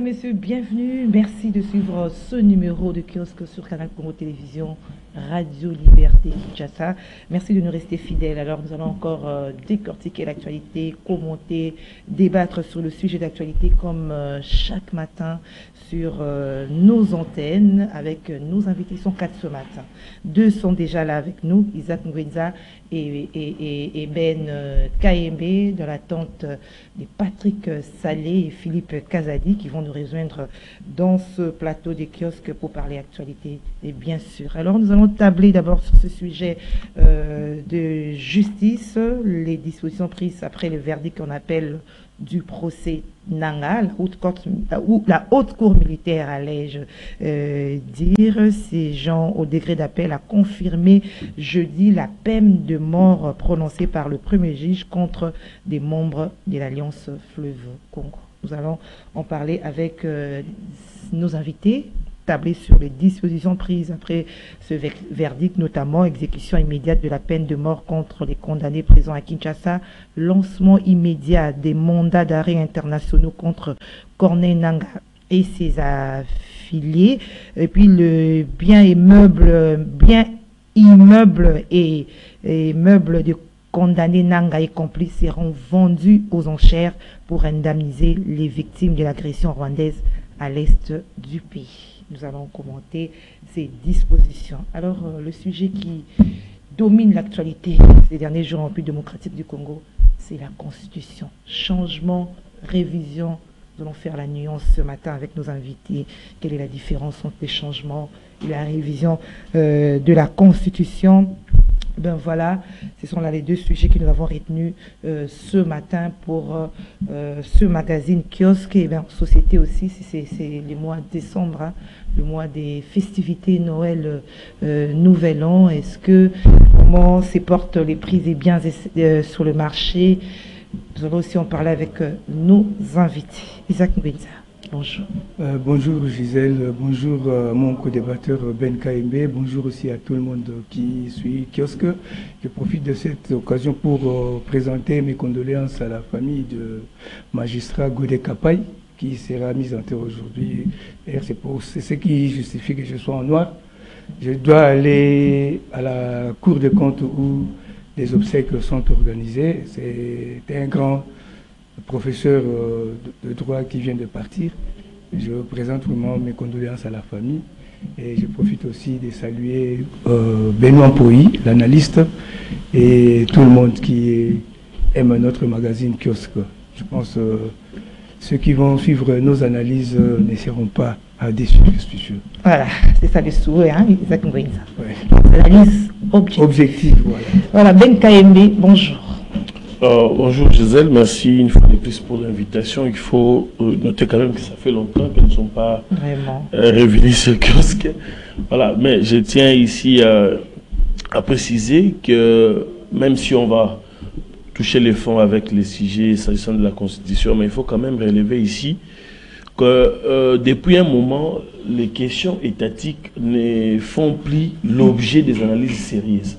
Messieurs, bienvenue. Merci de suivre ce numéro de kiosque sur Canal Congo Télévision, Radio Liberté Kinshasa. Merci de nous rester fidèles. Alors, nous allons encore décortiquer l'actualité, commenter, débattre sur le sujet d'actualité comme chaque matin sur nos antennes avec nos invités. Ils sont 4 ce matin. 2 sont déjà là avec nous, Isaac Ngwenza et Ben KMB, de l'attente de Patrick Salé et Philippe Kazadi qui vont nous rejoindre dans ce plateau des kiosques pour parler actualité et bien sûr. Alors nous allons tabler d'abord sur ce sujet de justice, les dispositions prises après le verdict qu'on appelle du procès Nanga, la haute cour militaire, allais-je dire. Ces gens au degré d'appel a confirmé jeudi la peine de mort prononcée par le premier juge contre des membres de l'Alliance Fleuve Congo. Nous allons en parler avec nos invités, tabler sur les dispositions prises après ce verdict, notamment exécution immédiate de la peine de mort contre les condamnés présents à Kinshasa, lancement immédiat des mandats d'arrêt internationaux contre Corneille Nangaa et ses affiliés, et puis le bien immeuble et meubles de condamnés Nangaa et complices seront vendus aux enchères pour indemniser les victimes de l'agression rwandaise à l'est du pays. Nous allons commenter ces dispositions. Alors, le sujet qui domine l'actualité ces derniers jours en République démocratique du Congo, c'est la Constitution. Changement, révision. Nous allons faire la nuance ce matin avec nos invités. Quelle est la différence entre les changements et la révision de la Constitution? Ben voilà, ce sont là les 2 sujets que nous avons retenus ce matin pour ce magazine kiosque et bien société aussi. C'est le mois de décembre, hein, le mois des festivités Noël, Nouvel An. Comment se portent les prix des biens sur le marché? Nous allons aussi en parler avec nos invités. Isaac Ngwenza. Bonjour. Bonjour Gisèle, bonjour mon co-débatteur Ben KMB, bonjour aussi à tout le monde qui suit Kiosque. Je profite de cette occasion pour présenter mes condoléances à la famille de magistrat Godé Kapaï qui sera mis en terre aujourd'hui. C'est ce qui justifie que je sois en noir. Je dois aller à la Cour des comptes où les obsèques sont organisées. C'est un grand professeur de droit qui vient de partir. Je présente vraiment mes condoléances à la famille et je profite aussi de saluer Benoît Poyi, l'analyste, et tout le monde qui aime notre magazine Kiosque. Je pense que ceux qui vont suivre nos analyses ne seront pas déçus, je suis sûr. Voilà, c'est ça le souhait, hein, Isaac Ngwenza. Ouais. Analyse objective. Voilà. Voilà, Ben KMB, bonjour. Bonjour Gisèle, merci une fois de plus pour l'invitation. Il faut noter quand même que ça fait longtemps qu'elles ne sont pas revenues sur le kiosque. Voilà, mais je tiens ici à préciser que même si on va toucher les fonds avec les sujets s'agissant de la Constitution, mais il faut quand même relever ici que depuis un moment, les questions étatiques ne font plus l'objet des analyses sérieuses.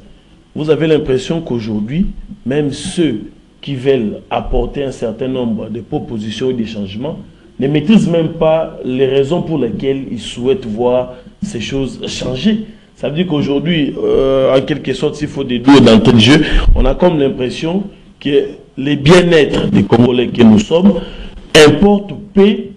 Vous avez l'impression qu'aujourd'hui, même ceux qui veulent apporter un certain nombre de propositions et de changements ne maîtrisent même pas les raisons pour lesquelles ils souhaitent voir ces choses changer. Ça veut dire qu'aujourd'hui, en quelque sorte, s'il faut des doigts d'entrée de jeu, on a comme l'impression que les bien-être des Congolais que nous sommes importent paix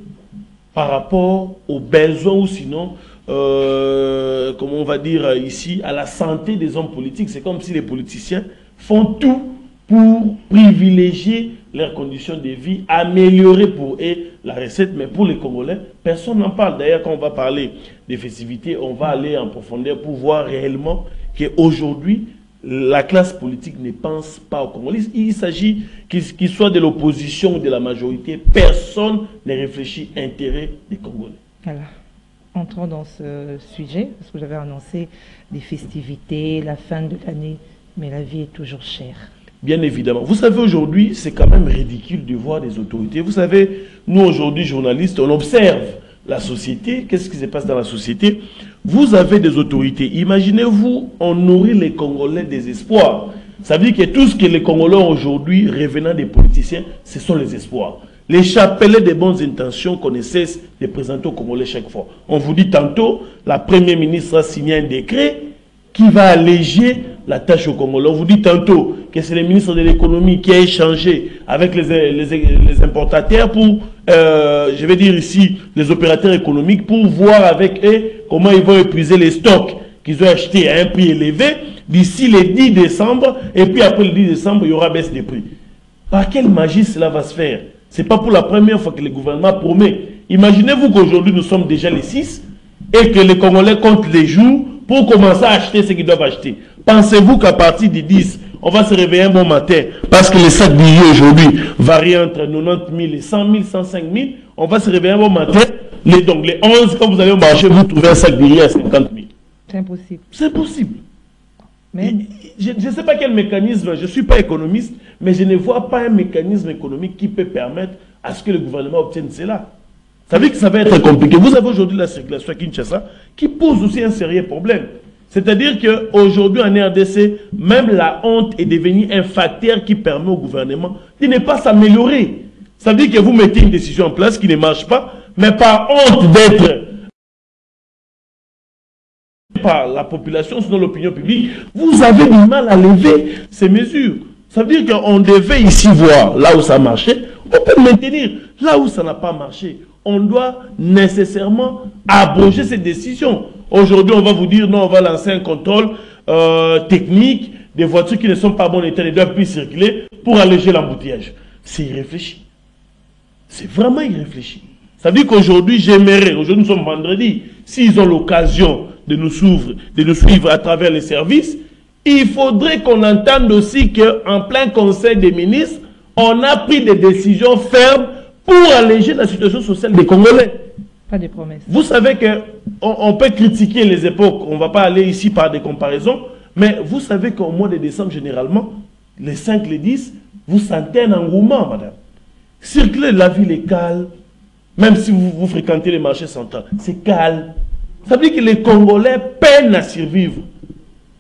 par rapport aux besoins ou sinon comment on va dire ici, à la santé des hommes politiques. C'est comme si les politiciens font tout pour privilégier leurs conditions de vie, améliorer pour eux la recette, mais pour les Congolais, personne n'en parle. D'ailleurs, quand on va parler des festivités, on va aller en profondeur pour voir réellement qu'aujourd'hui, la classe politique ne pense pas aux Congolais. Il s'agit qu'il soit de l'opposition ou de la majorité, personne ne réfléchit à l'intérêt des Congolais. Voilà. Entrons dans ce sujet, parce que j'avais annoncé des festivités, la fin de l'année, mais la vie est toujours chère. Bien évidemment. Vous savez, aujourd'hui, c'est quand même ridicule de voir des autorités. Vous savez, nous, aujourd'hui, journalistes, on observe la société. Qu'est-ce qui se passe dans la société? Vous avez des autorités. Imaginez-vous, on nourrit les Congolais des espoirs. Ça veut dire que tout ce que les Congolais ont aujourd'hui, revenant des politiciens, ce sont les espoirs. les chapelets des bonnes intentions qu'on essaie de présenter aux Congolais chaque fois. On vous dit tantôt, la Première ministre a signé un décret qui va alléger la tâche aux Congolais. On vous dit tantôt que c'est le ministre de l'économie qui a échangé avec les importateurs pour, je vais dire ici, les opérateurs économiques pour voir avec eux comment ils vont épuiser les stocks qu'ils ont achetés à un prix élevé d'ici le 10 décembre. Et puis après le 10 décembre, il y aura baisse des prix. Par quelle magie cela va se faire? Ce n'est pas pour la première fois que le gouvernement promet. Imaginez-vous qu'aujourd'hui nous sommes déjà les 6 et que les Congolais comptent les jours pour commencer à acheter ce qu'ils doivent acheter. Pensez-vous qu'à partir du 10, on va se réveiller un bon matin parce que les sacs billets aujourd'hui varient entre 90 000 et 100 000, 105 000. On va se réveiller un bon matin. Donc les 11, quand vous allez au marché, vous trouvez un sac billet à 50 000. C'est impossible. C'est impossible. Mais... Je ne sais pas quel mécanisme, je ne suis pas économiste, mais je ne vois pas un mécanisme économique qui peut permettre à ce que le gouvernement obtienne cela. Ça veut dire que ça va être compliqué. Vous avez aujourd'hui la circulation à Kinshasa qui pose aussi un sérieux problème. C'est-à-dire qu'aujourd'hui en RDC, même la honte est devenue un facteur qui permet au gouvernement de ne pas s'améliorer. Ça veut dire que vous mettez une décision en place qui ne marche pas, mais par honte d'être par la population, sinon l'opinion publique, vous avez du mal à lever ces mesures. Ça veut dire qu'on devait ici voir là où ça marchait, on peut le maintenir. Là où ça n'a pas marché, on doit nécessairement abroger ces décisions. Aujourd'hui, on va vous dire non, on va lancer un contrôle technique des voitures qui ne sont pas en bon état, ne doivent plus circuler pour alléger l'embouteillage. C'est irréfléchi. C'est vraiment irréfléchi. Ça veut dire qu'aujourd'hui, j'aimerais, aujourd'hui nous sommes vendredi, s'ils ont l'occasion de nous suivre à travers les services, il faudrait qu'on entende aussi qu'en plein conseil des ministres, on a pris des décisions fermes pour alléger la situation sociale des Congolais. Pas de promesses. Vous savez qu'on peut critiquer les époques, on ne va pas aller ici par des comparaisons, mais vous savez qu'au mois de décembre, généralement, les 5, les 10, vous sentez un engouement, madame. Circuler, la ville est calme, même si vous fréquentez les marchés centraux, c'est calme. Ça veut dire que les Congolais peinent à survivre.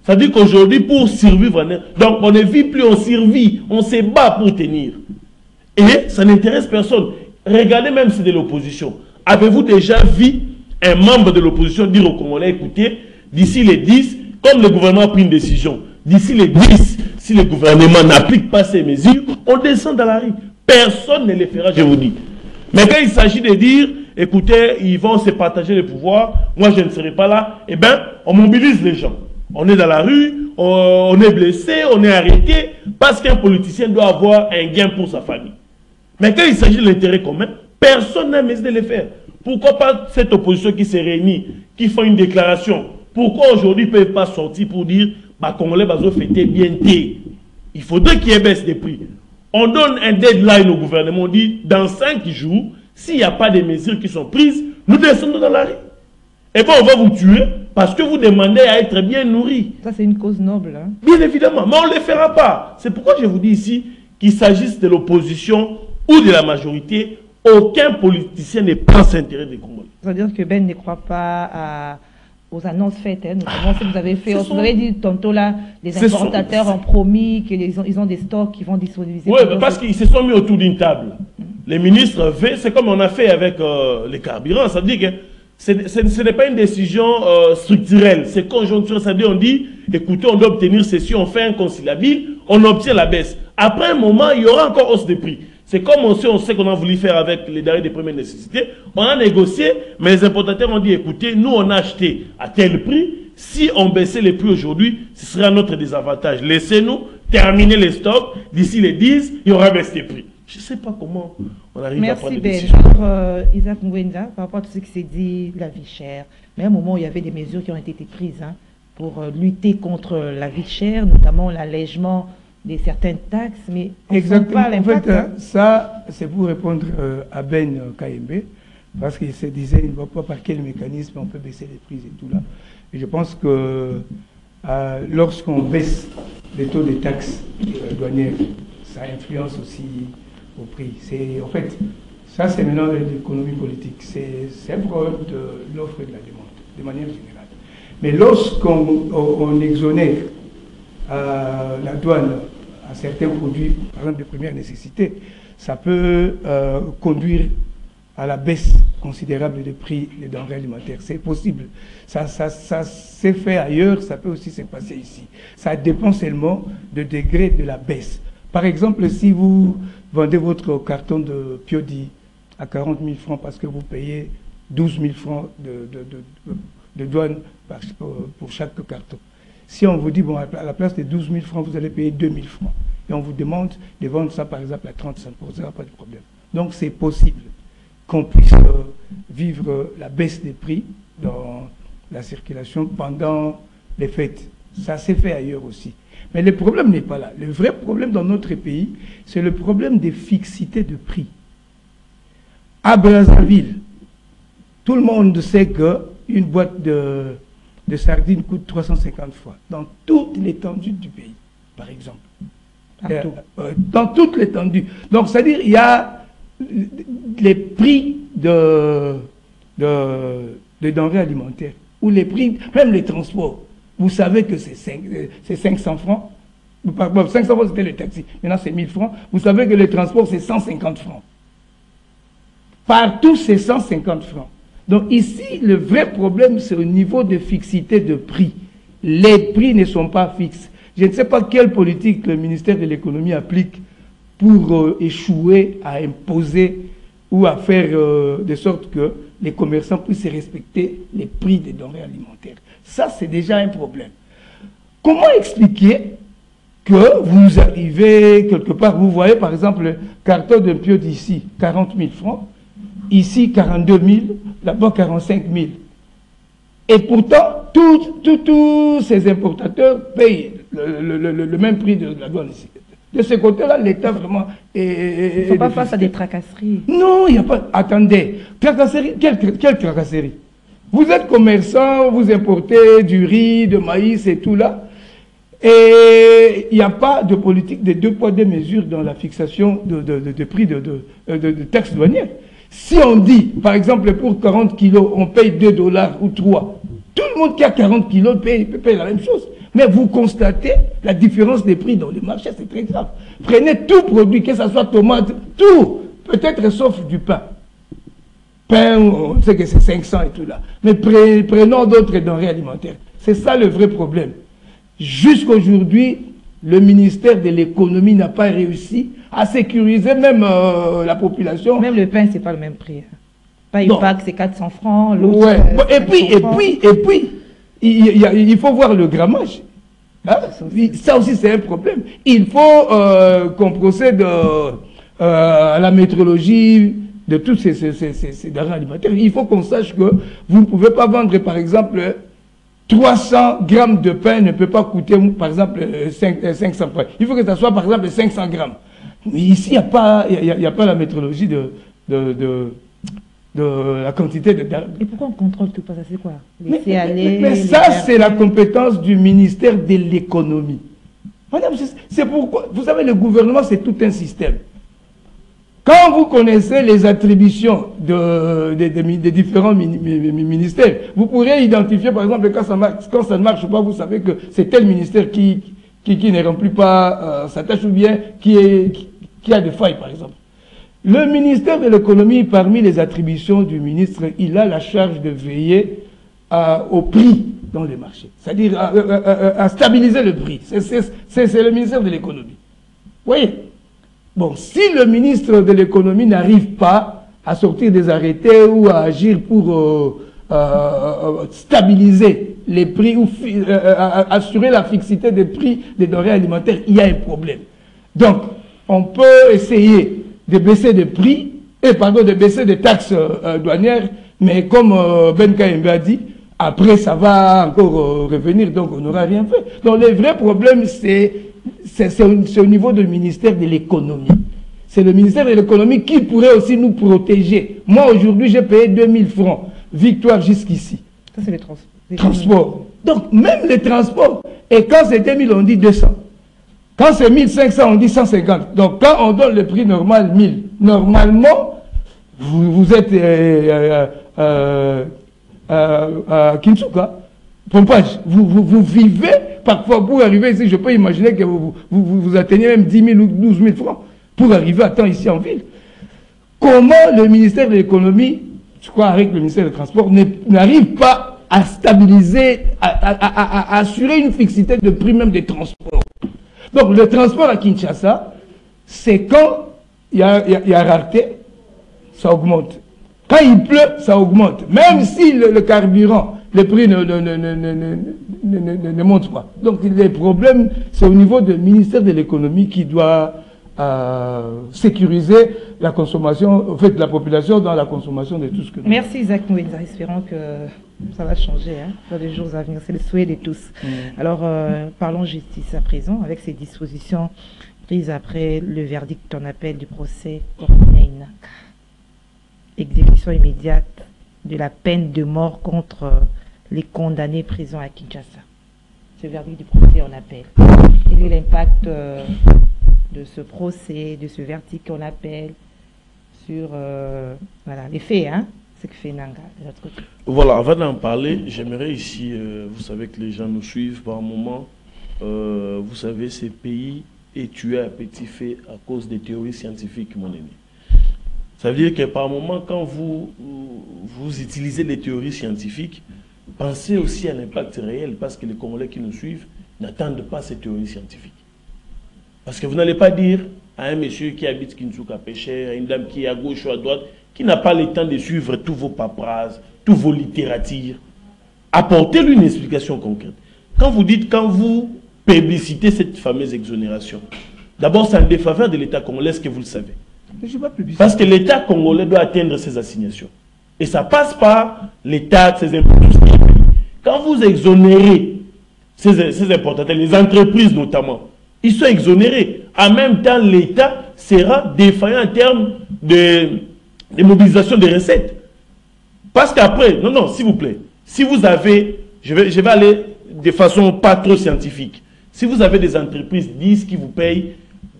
Ça veut dire qu'aujourd'hui, pour survivre, donc on ne vit plus, on survit, on se bat pour tenir. Et ça n'intéresse personne. Regardez même si c'est de l'opposition. Avez-vous déjà vu un membre de l'opposition dire aux Congolais, écoutez, d'ici les 10, comme le gouvernement a pris une décision, d'ici les 10, si le gouvernement n'applique pas ces mesures, on descend dans la rue. Personne ne les fera, je vous dis. Mais quand il s'agit de dire, écoutez, ils vont se partager les pouvoirs, moi je ne serai pas là, eh bien, on mobilise les gens. On est dans la rue, on est blessé, on est arrêté, parce qu'un politicien doit avoir un gain pour sa famille. Mais quand il s'agit de l'intérêt commun, personne n'a mis de le faire. Pourquoi pas cette opposition qui se réunit, qui fait une déclaration? Pourquoi aujourd'hui ils ne peuvent pas sortir pour dire, bah, Congolais, bah, fêter bien thé. Il faudrait qu'il y ait baisse des prix. On donne un deadline au gouvernement, on dit, dans 5 jours, s'il n'y a pas de mesures qui sont prises, nous descendons dans la rue. Et bien, on va vous tuer parce que vous demandez à être bien nourris. Ça, c'est une cause noble. Hein? Bien évidemment, mais on ne le fera pas. C'est pourquoi je vous dis ici qu'il s'agisse de l'opposition ou de la majorité, aucun politicien ne pense l'intérêt des Congolais. C'est-à-dire que Ben ne croit pas aux annonces faites. Hein, notamment ce que vous avez fait. Vous avez dit tantôt là, les importateurs ont promis qu'ils ont des stocks qui vont disponibiliser. Oui, parce qu'ils se sont mis autour d'une table. Les ministres, c'est comme on a fait avec les carburants. Ça veut dire que ce n'est pas une décision structurelle, c'est conjoncturel. Ça veut dire on dit, écoutez, on doit obtenir ceci, on fait un conciliabile, on obtient la baisse. Après un moment, il y aura encore hausse de prix. C'est comme on sait qu'on a voulu faire avec les denrées de première nécessité. On a négocié, mais les importateurs ont dit, écoutez, nous on a acheté à tel prix. Si on baissait les prix aujourd'hui, ce serait à notre désavantage. Laissez-nous terminer les stocks. D'ici les 10, il y aura baisse des prix. Je ne sais pas comment on arrive à prendre des décisions. Merci Ben. Isaac Mwenza, par rapport à tout ce qui s'est dit, la vie chère. Mais à un moment, il y avait des mesures qui ont été prises pour lutter contre la vie chère, notamment l'allègement de certaines taxes. Mais exactement. En fait, ça, c'est pour répondre à Ben KMB, parce qu'il se disait, il ne voit pas par quel mécanisme on peut baisser les prix et tout là. Et je pense que lorsqu'on baisse les taux de taxes douanières, ça influence aussi au prix. En fait, ça c'est maintenant l'économie politique. C'est un problème de l'offre et de la demande, de manière générale. Mais lorsqu'on exonère la douane à certains produits, par exemple de première nécessité, ça peut conduire à la baisse considérable des prix des denrées alimentaires. C'est possible. Ça s'est fait ailleurs, ça peut aussi se passer ici. Ça dépend seulement du degré de la baisse. Par exemple, si vous vendez votre carton de Piodi à 40 000 francs parce que vous payez 12 000 francs de douane pour chaque carton. Si on vous dit, bon, à la place de 12 000 francs, vous allez payer 2 000 francs. Et on vous demande de vendre ça, par exemple, à 35 %, ça n'a pas de problème. Donc, c'est possible qu'on puisse vivre la baisse des prix dans la circulation pendant les fêtes. Ça s'est fait ailleurs aussi. Mais le problème n'est pas là. Le vrai problème dans notre pays, c'est le problème des fixités de prix. À Brazzaville, tout le monde sait qu'une boîte de sardines coûte 350 fois. Dans toute l'étendue du pays, par exemple. Dans toute l'étendue. Donc, c'est-à-dire, il y a les prix de denrées alimentaires, ou les prix, même les transports. Vous savez que c'est 500 francs. 500 francs, c'était le taxi. Maintenant, c'est 1000 francs. Vous savez que le transport, c'est 150 francs. Partout, c'est 150 francs. Donc ici, le vrai problème, c'est au niveau de fixité de prix. Les prix ne sont pas fixes. Je ne sais pas quelle politique le ministère de l'économie applique pour échouer à imposer ou à faire de sorte que les commerçants puissent respecter les prix des denrées alimentaires. Ça, c'est déjà un problème. Comment expliquer que vous arrivez quelque part, vous voyez par exemple le carton d'un pieu d'ici, 40 000 francs, ici 42 000, là-bas 45 000. Et pourtant, tous ces importateurs payent le même prix de la douane ici. De ce côté-là, l'État vraiment est... Il ne faut pas face à des tracasseries. Non, il n'y a pas... Attendez, tracasserie, quelle tracasserie? Vous êtes commerçant, vous importez du riz, de maïs et tout là, et il n'y a pas de politique de 2 poids 2 mesures dans la fixation de prix de taxes douanières. Si on dit, par exemple, pour 40 kilos, on paye 2 $ ou 3, tout le monde qui a 40 kilos paye la même chose. Mais vous constatez la différence des prix dans les marchés, c'est très grave. Prenez tout produit, que ce soit tomate, tout, peut-être sauf du pain. Pain, on sait que c'est 500 et tout là. Mais prenons d'autres denrées alimentaires. C'est ça le vrai problème. Jusqu'aujourd'hui, le ministère de l'économie n'a pas réussi à sécuriser même la population. Même le pain, ce n'est pas le même prix. Pas une pack, c'est 400 francs. L'autre, ouais. Et puis, il faut voir le grammage. Hein? Ça aussi, c'est un problème. Il faut qu'on procède à la métrologie de tous ces denrées alimentaires. Il faut qu'on sache que vous ne pouvez pas vendre, par exemple, 300 grammes de pain ne peut pas coûter, par exemple, 500 francs. Il faut que ça soit, par exemple, 500 grammes. Mais ici, il n'y a pas la métrologie de la quantité de... Et pourquoi on contrôle tout ça? C'est quoi? Laisser aller... Mais ça, c'est la compétence du ministère de l'économie. Madame, c'est pourquoi... Vous savez, le gouvernement, c'est tout un système. Quand vous connaissez les attributions des différents ministères, vous pourrez identifier, par exemple, quand ça ne marche pas, vous savez que c'est tel ministère qui ne remplit pas sa tâche ou bien qui a des failles, par exemple. Le ministère de l'économie, parmi les attributions du ministre, il a la charge de veiller au prix dans les marchés, c'est-à-dire à stabiliser le prix. C'est le ministère de l'économie. Vous voyez? Bon, si le ministre de l'économie n'arrive pas à sortir des arrêtés ou à agir pour stabiliser les prix ou assurer la fixité des prix des denrées alimentaires, il y a un problème. Donc, on peut essayer de baisser des prix, de baisser des taxes douanières, mais comme Ben Kaimbe a dit, après ça va encore revenir, donc on n'aura rien fait. Donc, le vrai problème, c'est au niveau du ministère de l'économie. C'est le ministère de l'économie qui pourrait aussi nous protéger. Moi, aujourd'hui, j'ai payé 2000 francs. Victoire jusqu'ici. Ça, c'est les transports. Donc, même les transports. Et quand c'est 2000, on dit 200. Quand c'est 1500, on dit 150. Donc, quand on donne le prix normal, 1000, normalement, vous êtes à Kinsuka, pompage. Vous vivez, parfois pour arriver ici, je peux imaginer que vous atteignez même 10 000 ou 12 000 francs. pour arriver à temps ici en ville. Comment le ministère de l'économie, je crois avec le ministère des Transports, n'arrive pas à stabiliser, à assurer une fixité de prix même des transports. Donc le transport à Kinshasa, c'est quand il y a rareté, ça augmente. Quand il pleut, ça augmente. Même si le carburant, le prix ne monte pas. Donc les problèmes, c'est au niveau du ministère de l'économie qui doit sécuriser la consommation, en fait, la population dans la consommation de tout ce que nous... Merci Isaac Mouenza, espérons que ça va changer dans les jours à venir. C'est le souhait de tous. Alors, parlons justice à présent, avec ces dispositions prises après le verdict en appel du procès Corneille Nangaa. Exécution immédiate de la peine de mort contre les condamnés présents à Kinshasa. Ce verdict du procès en appel. Quel est l'impact de ce procès, de ce verdict en appel sur voilà, les faits, ce que fait Nangaa de notre côté? Voilà, avant d'en parler, j'aimerais ici, vous savez que les gens nous suivent par un moment, vous savez, ces pays est tué à petit feu à cause des théories scientifiques, mon aîné. Ça veut dire que par moment, quand vous utilisez les théories scientifiques, pensez aussi à l'impact réel, parce que les Congolais qui nous suivent n'attendent pas ces théories scientifiques. Parce que vous n'allez pas dire à un monsieur qui habite Kinshasa Péché, à une dame qui est à gauche ou à droite, qui n'a pas le temps de suivre tous vos paperasses, tous vos littératures, apportez-lui une explication concrète. Quand vous publicitez cette fameuse exonération, d'abord c'est en défaveur de l'État congolais, est-ce que vous le savez? Parce que l'État congolais doit atteindre ses assignations. Et ça passe par les taxes, ses impôts. Quand vous exonérez ces importateurs, les entreprises notamment, ils sont exonérés. En même temps, l'État sera défaillant en termes de mobilisation des recettes. Parce qu'après, non, s'il vous plaît, si vous avez, je vais aller de façon pas trop scientifique, si vous avez des entreprises 10 qui vous payent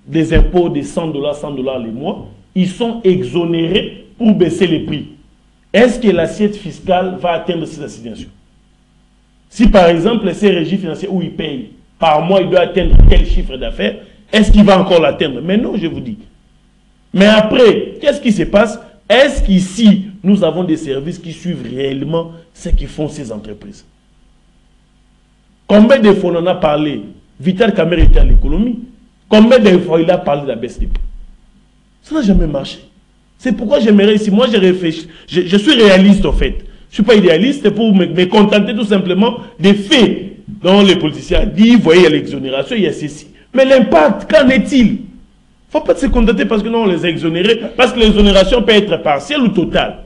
des impôts de $100 les mois, ils sont exonérés pour baisser les prix. Est-ce que l'assiette fiscale va atteindre ces assignations? Si par exemple, ces régies financières où ils payent, par mois, il doit atteindre quel chiffre d'affaires, est-ce qu'il va encore l'atteindre? Mais non, je vous dis. Mais après, qu'est-ce qui se passe? Est-ce qu'ici, nous avons des services qui suivent réellement ce que font ces entreprises? Combien de fois on en a parlé? Vital Kamerhe était à l'économie. Combien de fois il a parlé de la baisse des prix? Ça n'a jamais marché. C'est pourquoi j'aimerais ici, moi j'ai réfléchi, je suis réaliste en fait. Je ne suis pas idéaliste pour me contenter tout simplement des faits dont les politiciens disent, vous voyez, il y a l'exonération, il y a ceci. Mais l'impact, qu'en est-il? Il ne faut pas se contenter parce que non, on les a exonérés, parce que l'exonération peut être partielle ou totale.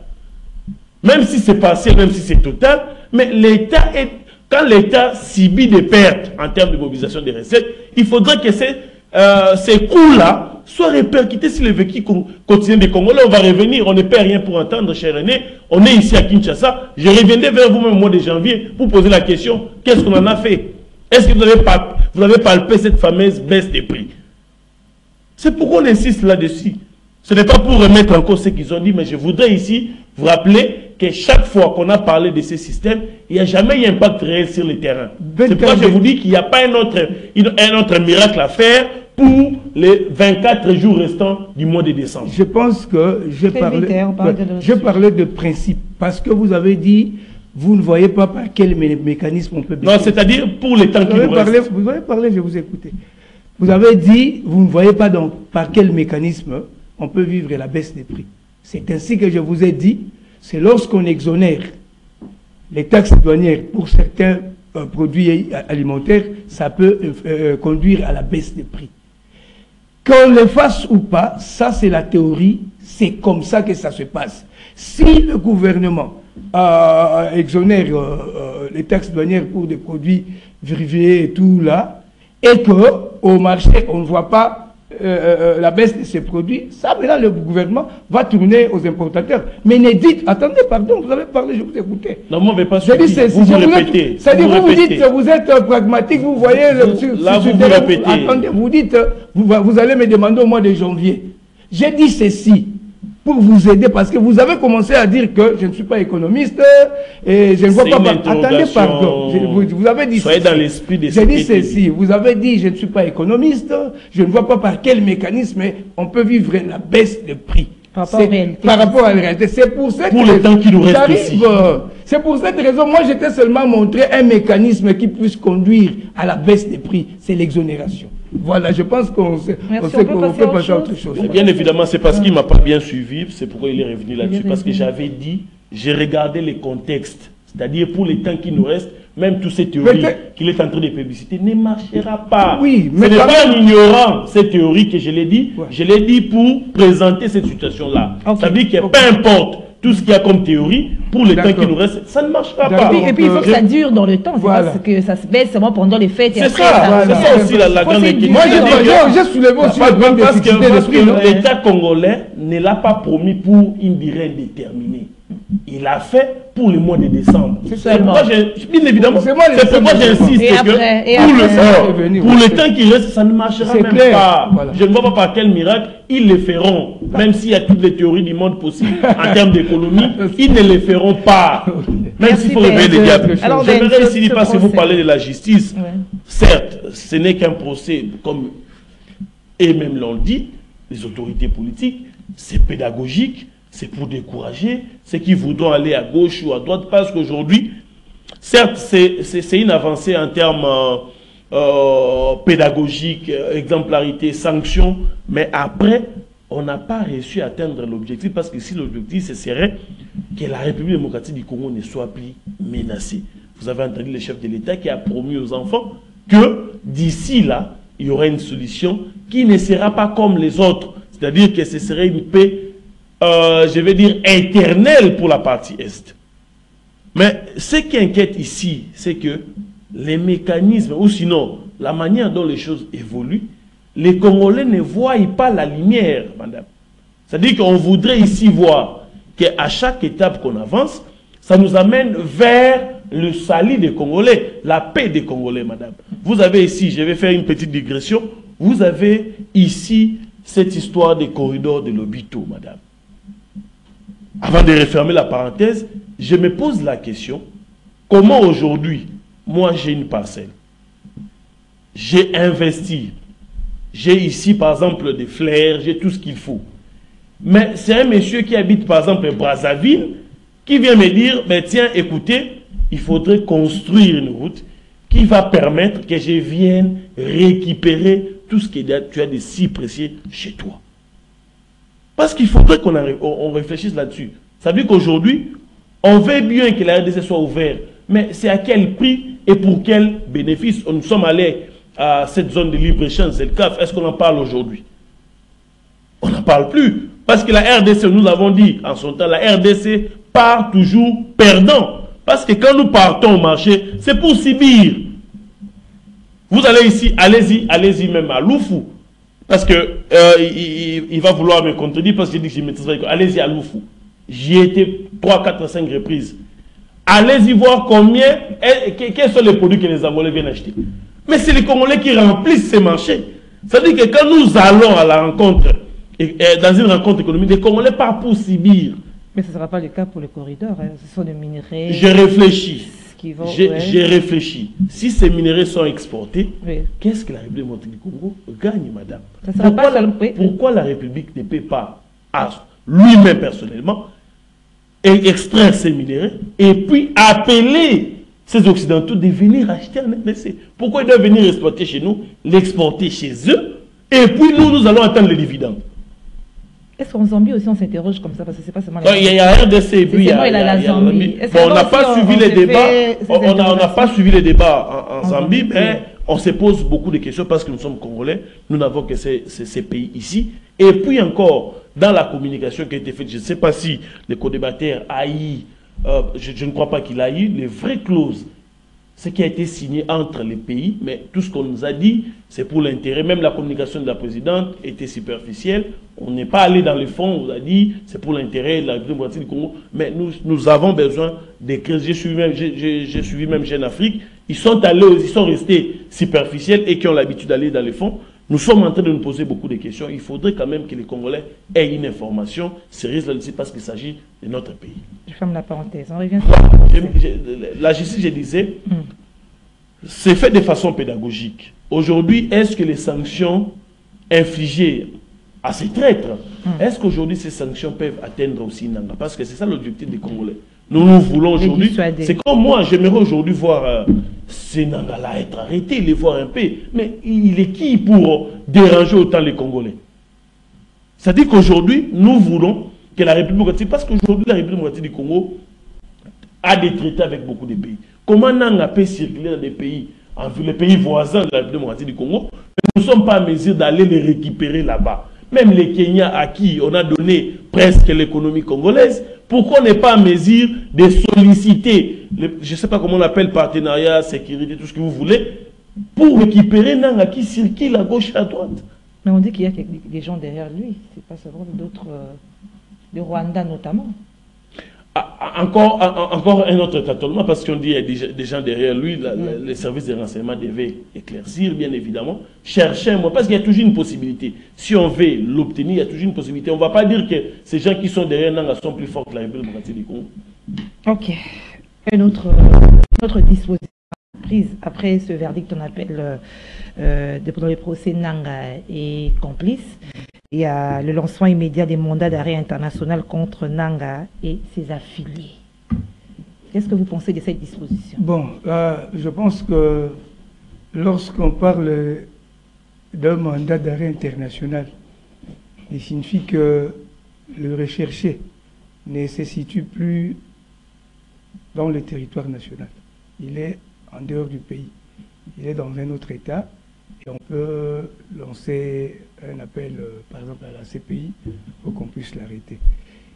Même si c'est partiel, même si c'est total, mais l'État est, quand l'État subit des pertes en termes de mobilisation des recettes, il faudrait que ces coûts-là soient répercutés sur les véhicules quotidiens des Congolais. On va revenir, on ne perd rien pour entendre, cher René. On est ici à Kinshasa. Je reviendrai vers vous même au mois de janvier pour poser la question, qu'est-ce qu'on en a fait? Est-ce que vous avez palpé cette fameuse baisse des prix? C'est pourquoi on insiste là-dessus. Ce n'est pas pour remettre en cause ce qu'ils ont dit, mais je voudrais ici vous rappeler que chaque fois qu'on a parlé de ces systèmes, il n'y a jamais eu un impact réel sur le terrain. C'est pourquoi je vous dis qu'il n'y a pas un autre miracle à faire pour les 24 jours restants du mois de décembre. Je pense que je parlais de principe, parce que vous avez dit, vous ne voyez pas par quel mécanisme on peut... Non, c'est-à-dire pour les temps qui nous restent. Vous avez parlé, je vais vous écouter. Vous avez dit, vous ne voyez pas donc par quel mécanisme on peut vivre la baisse des prix. C'est ainsi que je vous ai dit, c'est lorsqu'on exonère les taxes douanières pour certains produits alimentaires, ça peut conduire à la baisse des prix. Qu'on le fasse ou pas, ça c'est la théorie, c'est comme ça que ça se passe. Si le gouvernement exonère les taxes douanières pour des produits vérifiés et tout là, et qu'au marché on ne voit pas la baisse de ces produits, ça, mais là, le gouvernement va tourner aux importateurs. Mais ne dites, attendez, pardon, vous avez parlé, je vous écoutais. Non, moi, je ne vais pas vous répétez. C'est-à-dire, vous dites, vous êtes pragmatique, vous voyez... vous répétez. Attendez, vous dites, vous allez me demander au mois de janvier. J'ai dit ceci. pour vous aider, parce que vous avez commencé à dire que je ne suis pas économiste et je ne vois pas... Attendez, pardon, vous avez dit... Soyez dans l'esprit des... J'ai dit ceci, vous avez dit je ne suis pas économiste, je ne vois pas par quel mécanisme on peut vivre la baisse de prix. Par rapport à la réalité. C'est pour cette raison, le temps qui nous reste aussi. C'est pour cette raison, moi j'étais seulement montré un mécanisme qui puisse conduire à la baisse des prix, c'est l'exonération. Voilà, je pense qu'on peut passer à autre chose. Bien évidemment, c'est parce qu'il ne m'a pas bien suivi, c'est pourquoi il est revenu là-dessus. Parce que j'avais dit, j'ai regardé les contextes, c'est-à-dire pour les temps qui nous restent, même toutes ces théories qu'il est en train de publiciter ne marchera pas. Oui, mais ce n'est pas en ignorant ces théories que je l'ai dit. Ouais. Je l'ai dit pour présenter cette situation-là. Ça veut dire que peu importe tout ce qu'il y a comme théorie, pour le temps qui nous reste, ça ne marchera pas. Et puis il faut que ça dure dans le temps. Voilà. C'est que ça se baisse seulement pendant les fêtes. C'est ça, c'est ça aussi la grande question. Moi, j'ai soulevé aussi la grande question. Parce que l'État congolais ne l'a pas promis pour une durée indéterminée. Il a fait pour le mois de décembre. C'est pourquoi bien évidemment, c'est pourquoi j'insiste que pour le temps qui reste, ça ne marchera même pas. Voilà. Je ne vois pas par quel miracle ils le feront. Même s'il y a toutes les théories du monde possibles en termes d'économie, ils ne le feront pas. Même s'il faut réveiller les diables. J'aimerais aussi dire, parce que vous parlez de la justice, certes, ce n'est qu'un procès, comme eux-mêmes l'ont dit, les autorités politiques, c'est pédagogique. C'est pour décourager ceux qui voudront aller à gauche ou à droite, parce qu'aujourd'hui, certes, c'est une avancée en termes pédagogiques, exemplarité, sanctions, mais après, on n'a pas réussi à atteindre l'objectif, parce que si l'objectif, ce serait que la République démocratique du Congo ne soit plus menacée. Vous avez entendu le chef de l'État qui a promis aux enfants que d'ici là, il y aura une solution qui ne sera pas comme les autres, c'est-à-dire que ce serait une paix je vais dire éternel pour la partie Est. Mais ce qui inquiète ici, c'est que les mécanismes, ou sinon la manière dont les choses évoluent, les Congolais ne voient pas la lumière, madame. C'est-à-dire qu'on voudrait ici voir qu'à chaque étape qu'on avance, ça nous amène vers le salut des Congolais, la paix des Congolais, madame. Vous avez ici, je vais faire une petite digression, vous avez ici cette histoire des corridors de l'Obito, madame. Avant de refermer la parenthèse, je me pose la question, comment aujourd'hui, moi j'ai une parcelle, j'ai investi, j'ai ici par exemple des fleurs, j'ai tout ce qu'il faut. Mais c'est un monsieur qui habite par exemple à Brazzaville, qui vient me dire, mais tiens, écoutez, il faudrait construire une route qui va permettre que je vienne récupérer tout ce que tu as de si précieux chez toi. Parce qu'il faudrait qu'on réfléchisse là-dessus. Ça veut dire qu'aujourd'hui, on veut bien que la RDC soit ouverte, mais c'est à quel prix et pour quel bénéfice? Nous sommes allés à cette zone de libre-échange, c'est le CAF. Est-ce qu'on en parle aujourd'hui? On n'en parle plus. Parce que la RDC, nous l'avons dit en son temps, la RDC part toujours perdant. Parce que quand nous partons au marché, c'est pour subir. Vous allez ici, allez-y même à Loufou. Parce que il va vouloir me contredire parce que j'ai dit que je maîtrise pas. Allez-y à Loufou. J'y ai été 3, 4, 5 reprises. Allez-y voir combien, quels sont les produits que les Angolais viennent acheter. Mais c'est les Congolais qui remplissent ces marchés. C'est-à-dire que quand nous allons à la rencontre, dans une rencontre économique, les Congolais partent pour subir. Mais ce ne sera pas le cas pour les corridors. Hein. Ce sont des minerais. J'ai réfléchi. J'ai réfléchi. Si ces minerais sont exportés, qu'est-ce que la République démocratique du Congo gagne, madame? Pourquoi la République ne peut pas, à lui-même personnellement, extraire ces minerais et puis appeler ces Occidentaux de venir acheter un RDC? Pourquoi ils doivent venir exploiter chez nous, l'exporter chez eux, et puis nous allons attendre les dividendes? Est-ce qu'en Zambie aussi on s'interroge comme ça? Parce que c'est pas seulement il y a RDC et puis il y a la Zambie. On n'a pas suivi les débats. On n'a pas suivi les débats en Zambie, mais on se pose beaucoup de questions parce que nous sommes Congolais. Nous n'avons que ces pays ici. Et puis encore, dans la communication qui a été faite, je ne sais pas si le co-débatteur a eu, je ne crois pas qu'il a eu les vraies clauses. Ce qui a été signé entre les pays, mais tout ce qu'on nous a dit, c'est pour l'intérêt. Même la communication de la présidente était superficielle. On n'est pas allé dans le fond, on nous a dit, c'est pour l'intérêt de la République démocratique du Congo. Mais nous avons besoin d'écrire. J'ai suivi même Jeune Afrique. Ils sont restés superficiels et qui ont l'habitude d'aller dans le fond. Nous sommes en train de nous poser beaucoup de questions. Il faudrait quand même que les Congolais aient une information sérieuse là-dessus parce qu'il s'agit de notre pays. Je ferme la parenthèse. On revient la justice, je disais, c'est fait de façon pédagogique. Aujourd'hui, est-ce que les sanctions infligées à ces traîtres, est-ce qu'aujourd'hui ces sanctions peuvent atteindre aussi Nanga? Parce que c'est ça l'objectif des Congolais. Nous voulons aujourd'hui, c'est comme moi, j'aimerais aujourd'hui voir ces Nanga-là être arrêtés, les voir un peu. Mais il est qui pour déranger autant les Congolais? C'est-à-dire qu'aujourd'hui, nous voulons que la République démocratique, parce qu'aujourd'hui la République démocratique du Congo a des traités avec beaucoup de pays. Comment Nanga peut circuler dans des pays, les pays voisins de la République démocratique du Congo, nous ne sommes pas en mesure d'aller les récupérer là-bas. Même les Kenyans à qui on a donné presque l'économie congolaise, pourquoi on n'est pas en mesure de solliciter, je ne sais pas comment on appelle, partenariat, sécurité, tout ce que vous voulez, pour récupérer Nanga qui circule à gauche et à droite? Mais on dit qu'il y a des gens derrière lui, c'est pas seulement d'autres, le Rwanda notamment. Encore un autre tâtonnement, parce qu'on dit qu'il y a des gens derrière lui, les services de renseignement devaient éclaircir, bien évidemment, chercher un mot, parce qu'il y a toujours une possibilité. Si on veut l'obtenir, il y a toujours une possibilité. On ne va pas dire que ces gens qui sont derrière Nanga sont plus forts que la République démocratique du Congo. Ok. Une autre disposition prise après ce verdict qu'on appelle pendant le procès Nanga et complice. Il y a le lancement immédiat des mandats d'arrêt international contre Nanga et ses affiliés. Qu'est-ce que vous pensez de cette disposition? Bon, je pense que lorsqu'on parle d'un mandat d'arrêt international, il signifie que le recherché ne se situe plus dans le territoire national. Il est en dehors du pays. Il est dans un autre État. Et on peut lancer un appel, par exemple, à la CPI pour qu'on puisse l'arrêter.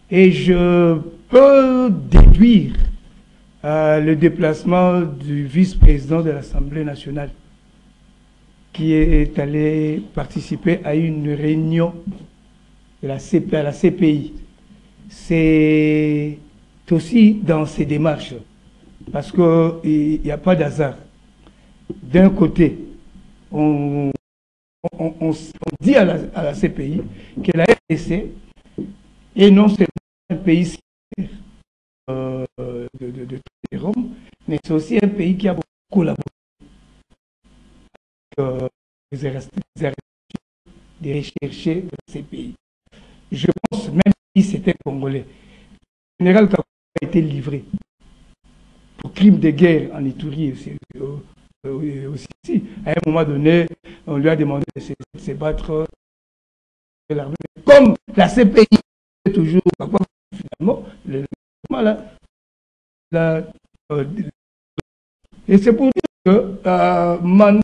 Et je peux déduire le déplacement du vice-président de l'Assemblée nationale qui est allé participer à une réunion de la CPI. C'est aussi dans ces démarches, parce qu'il n'y a pas d'hasard. D'un côté, on dit à la CPI que la RDC est non seulement un pays de Rome, mais c'est aussi un pays qui a beaucoup collaboré avec des recherchés de la CPI. Je pense, même si c'était congolais, le général Kakou a été livré pour crime de guerre en Ituri aussi. À un moment donné, on lui a demandé de se battre. Comme la CPI est toujours, finalement, et c'est pour dire que mandat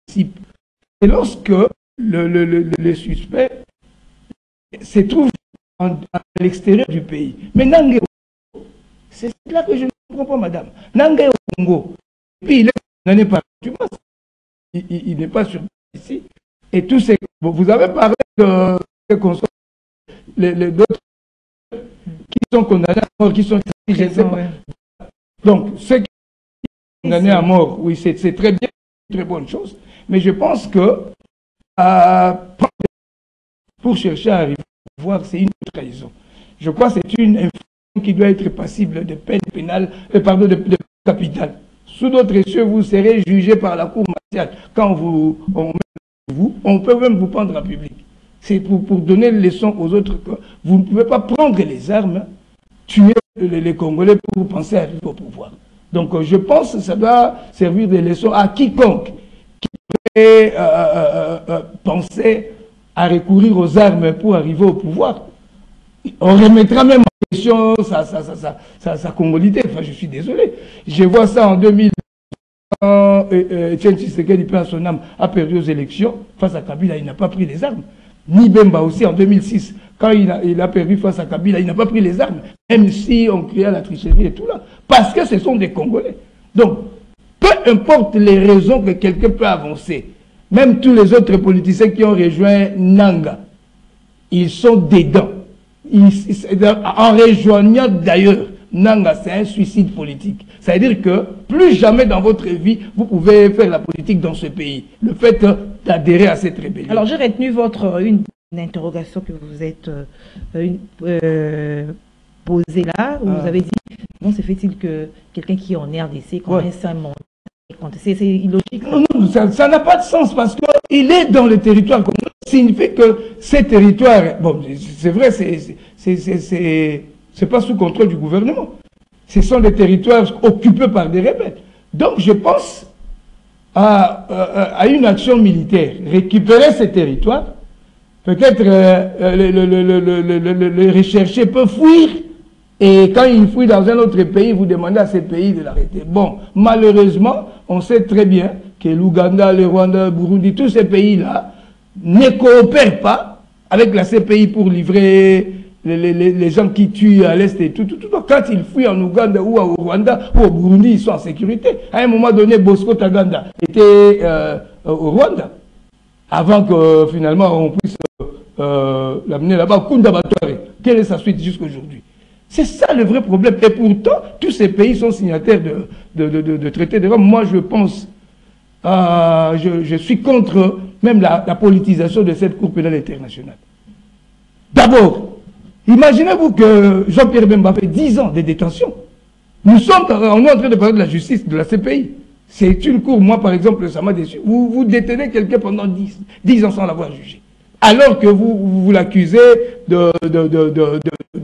principe, c'est lorsque le suspect se trouve à l'extérieur du pays. Mais Nanga, c'est là que je ne comprends pas, madame. Nanga au Congo. Et puis il est condamné par contumace. Il n'est pas sur ici. Et tous ces... Vous avez parlé de d'autres qui sont condamnés à mort, qui sont... Je ne sais pas. Donc, ceux qui sont condamnés à mort, oui, c'est très bien, très bonne chose. Mais je pense que pour chercher à arriver au pouvoir, c'est une trahison. Je crois que c'est une infraction qui doit être passible de peine pénale, de capitale. Sous d'autres cieux, vous serez jugé par la cour martiale. Quand on peut même vous prendre en public. C'est pour donner une leçon aux autres que vous ne pouvez pas prendre les armes, tuer les Congolais pour penser arriver au pouvoir. Donc je pense que ça doit servir de leçon à quiconque qui peut penser à recourir aux armes pour arriver au pouvoir. On remettra même en question sa congolité. Enfin, je suis désolé. Je vois ça en 2000. Etienne Tshisekedi, paix à son âme, a perdu aux élections face à Kabila, il n'a pas pris les armes. Ni Bemba aussi en 2006, quand il a perdu face à Kabila, il n'a pas pris les armes, même si on criait à la tricherie et tout là, parce que ce sont des Congolais. Donc, peu importe les raisons que quelqu'un peut avancer, même tous les autres politiciens qui ont rejoint Nanga, ils sont dedans. En rejoignant d'ailleurs Nanga, c'est un suicide politique. Ça veut dire que plus jamais dans votre vie, vous pouvez faire la politique dans ce pays. Le fait d'adhérer à cette rébellion. Alors, j'ai retenu une interrogation que vous êtes posée là, où vous avez dit, bon, se fait-il que quelqu'un qui est en RDC connaisse un monde? C'est illogique. Non, ça n'a pas de sens parce qu'il est dans le territoire. Ça signifie que ces territoires, bon, c'est vrai, c'est pas sous contrôle du gouvernement. Ce sont des territoires occupés par des rebelles. Donc je pense à une action militaire, récupérer ces territoires, peut-être les recherchés peuvent fuir. Et quand il fuit dans un autre pays, vous demandez à ces pays de l'arrêter. Bon, malheureusement, on sait très bien que l'Ouganda, le Rwanda, le Burundi, tous ces pays-là ne coopèrent pas avec la CPI pour livrer les gens qui tuent à l'Est et tout. Quand ils fuient en Ouganda ou au Rwanda ou au Burundi, ils sont en sécurité. À un moment donné, Bosco Taganda était au Rwanda. Avant que finalement on puisse l'amener là-bas, Kunda Batware. Quelle est sa suite jusqu'aujourd'hui? C'est ça le vrai problème. Et pourtant, tous ces pays sont signataires de traités de Rome. Moi, je pense, je suis contre même la politisation de cette Cour pénale internationale. D'abord, imaginez-vous que Jean-Pierre Bemba fait 10 ans de détention. On est en train de parler de la justice, de la CPI. C'est une cour, moi par exemple, ça m'a déçu. Vous détenez quelqu'un pendant 10 ans sans l'avoir jugé. Alors que vous l'accusez de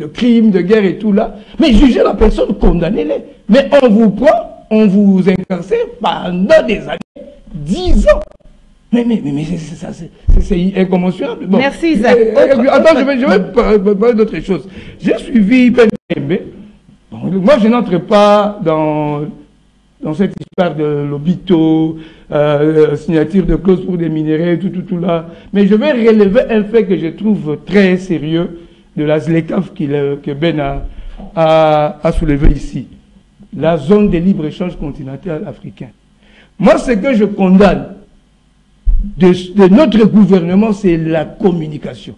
crimes, de guerre et tout là. Mais jugez la personne, condamnez-les. Mais on vous prend, on vous incarcère pendant des années, 10 ans. Mais c'est incommensurable. Bon. Merci Zach. Attends, je vais parler d'autre chose. J'ai suivi Ben Kembe. Bon, moi, je n'entre pas dans cette histoire de l'hôpital, signature de clause pour des minéraux, tout là. Mais je vais relever un fait que je trouve très sérieux de la ZLECAf que Ben a soulevé ici. La zone de libre-échange continental africain. Moi, ce que je condamne de notre gouvernement, c'est la communication.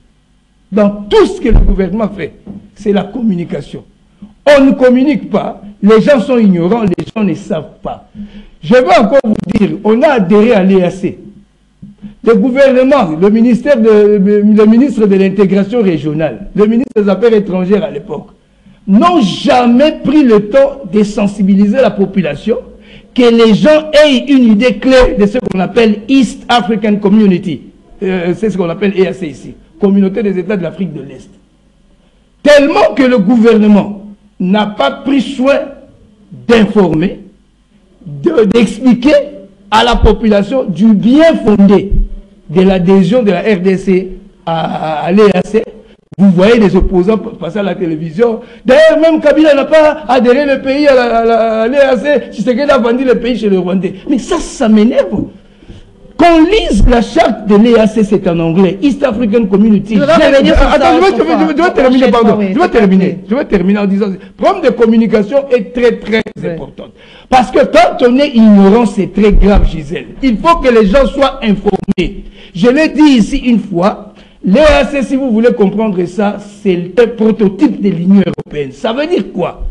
Dans tout ce que le gouvernement fait, c'est la communication. On ne communique pas, les gens sont ignorants, les gens ne savent pas. Je vais encore vous dire, on a adhéré à l'EAC. Le gouvernement, le ministre de l'intégration régionale, le ministre des Affaires étrangères à l'époque, n'ont jamais pris le temps de sensibiliser la population, que les gens aient une idée claire de ce qu'on appelle East African Community. C'est ce qu'on appelle EAC ici, Communauté des États de l'Afrique de l'Est. Tellement que le gouvernement n'a pas pris soin d'informer, d'expliquer à la population du bien fondé de l'adhésion de la RDC à l'EAC. Vous voyez les opposants passer à la télévision. D'ailleurs, même Kabila n'a pas adhéré le pays à l'EAC. Tshisekedi a vendu le pays chez le Rwandais. Mais ça m'énerve. Qu'on lise la charte de l'EAC, c'est en anglais. East African Community. Attends, je vais terminer, pardon. Je vais terminer en disant, le problème de communication est très, très important. Parce que quand on est ignorant, c'est très grave, Gisèle. Il faut que les gens soient informés. Je l'ai dit ici une fois, l'EAC, si vous voulez comprendre ça, c'est le prototype de l'Union européenne. Ça veut dire quoi?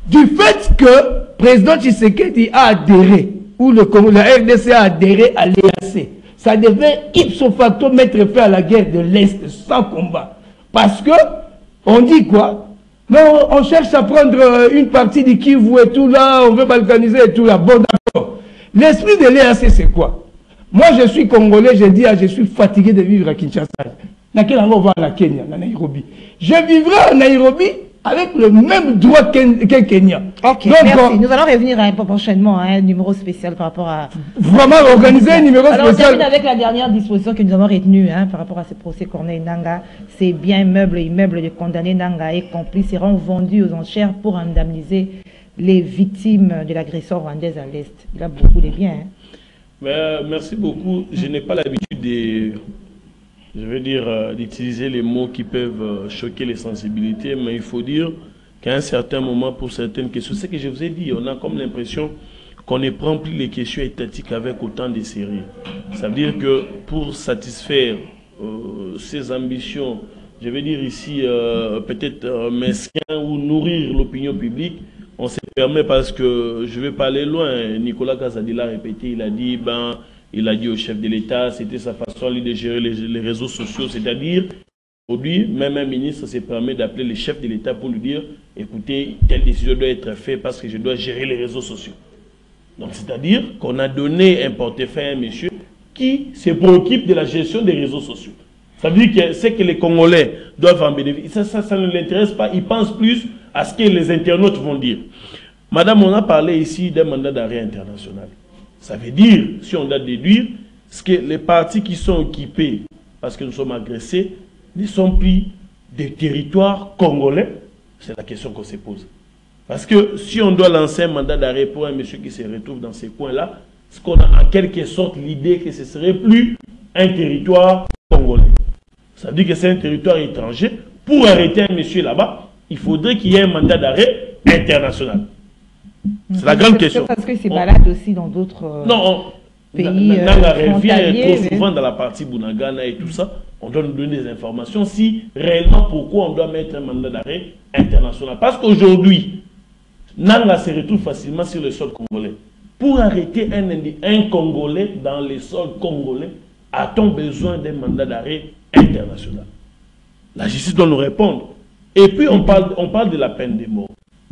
Du fait que le président Tshisekedi a adhéré, ou la RDC a adhéré à l'EAC, ça devait ipso facto mettre fin à la guerre de l'Est sans combat. Parce que, on dit quoi? Non, on cherche à prendre une partie du Kivu et tout là, on veut balkaniser et tout là. Bon, d'accord. L'esprit de l'EAC, c'est quoi? Moi, je suis Congolais, je dis, je suis fatigué de vivre à Kinshasa. Dans quel endroit on va à la Kenya, à Nairobi? Je vivrai à Nairobi avec le même droit qu'un Kenya. Ok, donc, merci. Nous allons revenir prochainement à un numéro spécial par rapport à... Vraiment organiser un numéro spécial. Alors, on termine avec la dernière disposition que nous avons retenue par rapport à ce procès Corneille Nangaa. Ces biens immeubles de condamnés Nangaa et complices seront vendus aux enchères pour indemniser les victimes de l'agression rwandaise à l'Est. Il a beaucoup de biens. Merci beaucoup. Je n'ai pas l'habitude d'utiliser les mots qui peuvent choquer les sensibilités, mais il faut dire qu'à un certain moment, pour certaines questions, c'est ce que je vous ai dit, on a comme l'impression qu'on ne prend plus les questions étatiques avec autant de sérieux. Ça veut dire que pour satisfaire ces ambitions je vais dire ici, peut-être mesquin ou nourrir l'opinion publique, on se permet parce que je vais pas aller loin. Nicolas Kazadi l'a répété, il a dit, il a dit au chef de l'État, c'était sa façon lui, de gérer les réseaux sociaux, c'est-à-dire, aujourd'hui, même un ministre se permet d'appeler le chef de l'État pour lui dire, écoutez, telle décision doit être faite parce que je dois gérer les réseaux sociaux. Donc, c'est-à-dire qu'on a donné un portefeuille à un monsieur qui se préoccupe de la gestion des réseaux sociaux. Ça veut dire que c'est que les Congolais doivent en bénéficier. Ça ne l'intéresse pas. Ils pensent plus à ce que les internautes vont dire. Madame, on a parlé ici d'un mandat d'arrêt international. Ça veut dire, si on doit déduire, ce que les partis qui sont occupés parce que nous sommes agressés ne sont plus des territoires congolais. C'est la question qu'on se pose. Parce que si on doit lancer un mandat d'arrêt pour un monsieur qui se retrouve dans ces coins-là, ce qu'on a en quelque sorte l'idée que ce ne serait plus un territoire congolais. Ça veut dire que c'est un territoire étranger. Pour arrêter un monsieur là-bas, il faudrait qu'il y ait un mandat d'arrêt international. C'est la grande question. Parce que c'est malade aussi dans d'autres pays. Nanga revient trop souvent dans la partie Bunagana et tout ça. On doit nous donner des informations si réellement pourquoi on doit mettre un mandat d'arrêt international. Parce qu'aujourd'hui, Nanga se retrouve facilement sur le sol congolais. Pour arrêter un Congolais dans les sols congolais, a-t-on besoin d'un mandat d'arrêt international? La justice doit nous répondre. Et puis on parle de la peine de mort.